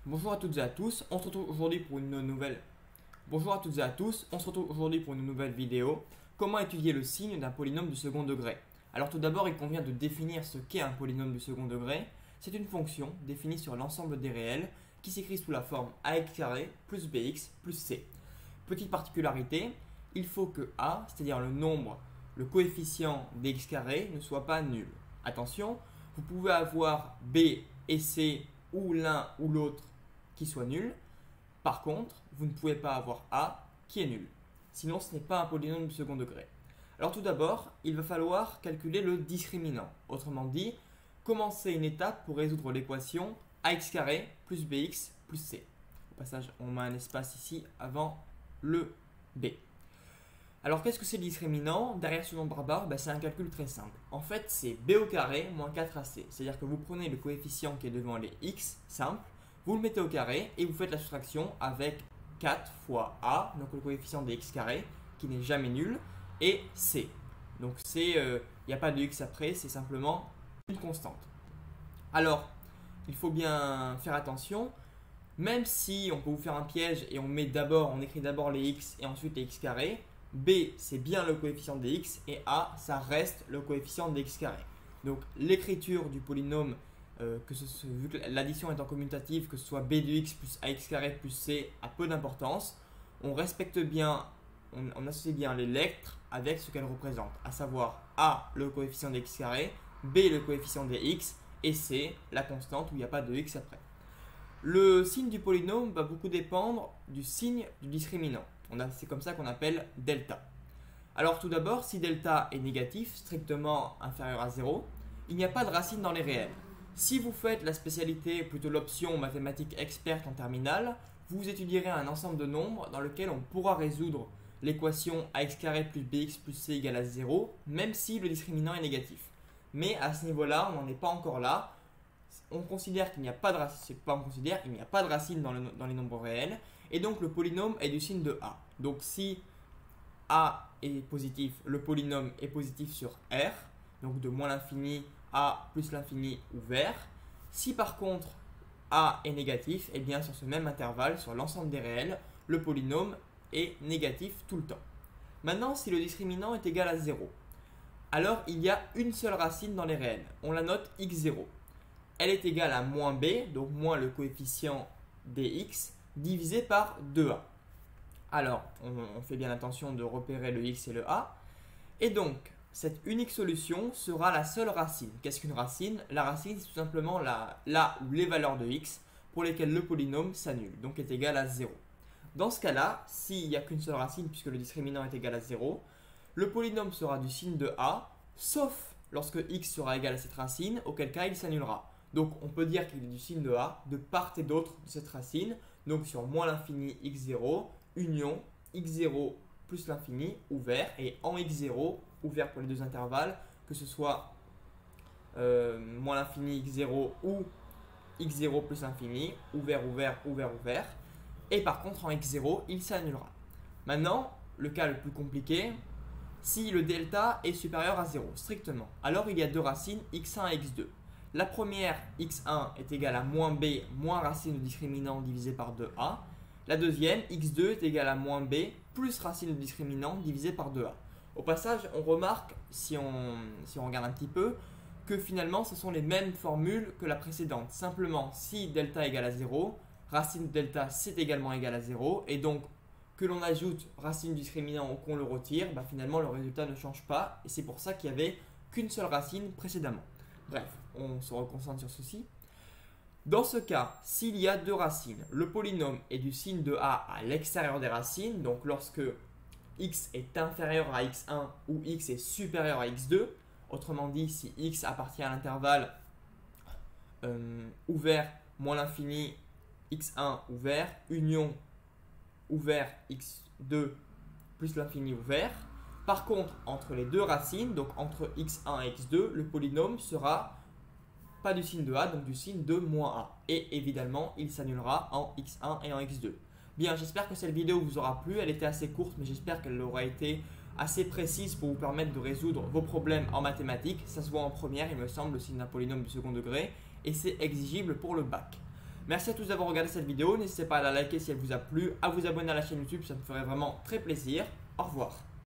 Bonjour à toutes et à tous, on se retrouve aujourd'hui pour une nouvelle. Bonjour à toutes et à tous, on se retrouve aujourd'hui pour une nouvelle vidéo. Comment étudier le signe d'un polynôme du second degré? Alors tout d'abord, il convient de définir ce qu'est un polynôme du second degré. C'est une fonction définie sur l'ensemble des réels qui s'écrit sous la forme ax carré plus bx plus c. Petite particularité, il faut que a, c'est-à-dire le coefficient dx carré, ne soit pas nul. Attention, vous pouvez avoir b et c ou l'un ou l'autre qui soit nul. Par contre, vous ne pouvez pas avoir a qui est nul. Sinon, ce n'est pas un polynôme du second degré. Alors tout d'abord, il va falloir calculer le discriminant. Autrement dit, commencer une étape pour résoudre l'équation ax carré plus bx plus c. Au passage, on met un espace ici avant le b. Alors qu'est-ce que c'est le discriminant? Derrière ce nombre barbare, c'est un calcul très simple. En fait, c'est b au carré moins 4ac. C'est-à-dire que vous prenez le coefficient qui est devant les x, simple, vous le mettez au carré et vous faites la soustraction avec 4 fois a, donc le coefficient des x carré, qui n'est jamais nul, et c. Donc c, il n'y a pas de x après, c'est simplement une constante. Alors, il faut bien faire attention, même si on peut vous faire un piège et on écrit d'abord les x et ensuite les x carrés, b c'est bien le coefficient des x et a ça reste le coefficient des x carrés. Donc l'écriture du polynôme, vu que l'addition étant commutative, que ce soit b de x plus ax carré plus c a peu d'importance, on respecte bien, on associe bien les lettres avec ce qu'elles représentent, à savoir a le coefficient des x carré, b le coefficient des x et c la constante où il n'y a pas de x après. Le signe du polynôme va beaucoup dépendre du signe du discriminant. C'est comme ça qu'on appelle delta. Alors tout d'abord, si delta est négatif, strictement inférieur à 0, il n'y a pas de racine dans les réels. Si vous faites la spécialité, plutôt l'option mathématiques experte en terminale, vous étudierez un ensemble de nombres dans lequel on pourra résoudre l'équation ax carré plus bx plus c égale à 0, même si le discriminant est négatif. Mais à ce niveau-là, on n'en est pas encore là. On considère qu'il n'y a pas de racine, il n'y a pas de racine dans les nombres réels, et donc le polynôme est du signe de a. Donc si a est positif, le polynôme est positif sur R, donc de moins l'infini a plus l'infini ouvert. Si par contre a est négatif, et bien sur ce même intervalle, sur l'ensemble des réels, le polynôme est négatif tout le temps. Maintenant, si le discriminant est égal à 0, alors il y a une seule racine dans les réels. On la note x0. Elle est égale à moins b, donc moins le coefficient dx, divisé par 2a. Alors, on fait bien attention de repérer le x et le a. Et donc, cette unique solution sera la seule racine. Qu'est-ce qu'une racine? La racine, c'est tout simplement là où les valeurs de x pour lesquelles le polynôme s'annule, donc est égal à 0. Dans ce cas-là, s'il n'y a qu'une seule racine puisque le discriminant est égal à 0, le polynôme sera du signe de a, sauf lorsque x sera égal à cette racine, auquel cas il s'annulera. Donc on peut dire qu'il est du signe de a de part et d'autre de cette racine, donc sur moins l'infini x0, union x0 plus l'infini ouvert, et en x0 ouvert pour les deux intervalles, que ce soit moins l'infini x0 ou x0 plus l'infini, ouvert, ouvert, ouvert, ouvert, et par contre en x0 il s'annulera. Maintenant, le cas le plus compliqué, si le delta est supérieur à 0 strictement, alors il y a deux racines x1 et x2. La première, x1 est égale à moins b moins racine du discriminant divisé par 2a. La deuxième, x2 est égale à moins b plus racine du discriminant divisé par 2a. Au passage, on remarque, si on regarde un petit peu, que finalement ce sont les mêmes formules que la précédente. Simplement, si delta égale à 0, racine de delta c'est également égal à 0, et donc que l'on ajoute racine du discriminant ou qu'on le retire, finalement le résultat ne change pas, et c'est pour ça qu'il n'y avait qu'une seule racine précédemment. Bref, on se reconcentre sur ceci. Dans ce cas, s'il y a deux racines, le polynôme est du signe de a à l'extérieur des racines, donc lorsque x est inférieur à x1 ou x est supérieur à x2, autrement dit, si x appartient à l'intervalle ouvert moins l'infini x1 ouvert, union ouvert x2 plus l'infini ouvert. Par contre, entre les deux racines, donc entre x1 et x2, le polynôme sera pas du signe de a, donc du signe de moins a. Et évidemment, il s'annulera en x1 et en x2. Bien, j'espère que cette vidéo vous aura plu. Elle était assez courte, mais j'espère qu'elle aura été assez précise pour vous permettre de résoudre vos problèmes en mathématiques. Ça se voit en première, il me semble, le signe d'un polynôme du second degré, et c'est exigible pour le bac. Merci à tous d'avoir regardé cette vidéo. N'hésitez pas à la liker si elle vous a plu, à vous abonner à la chaîne YouTube, ça me ferait vraiment très plaisir. Au revoir.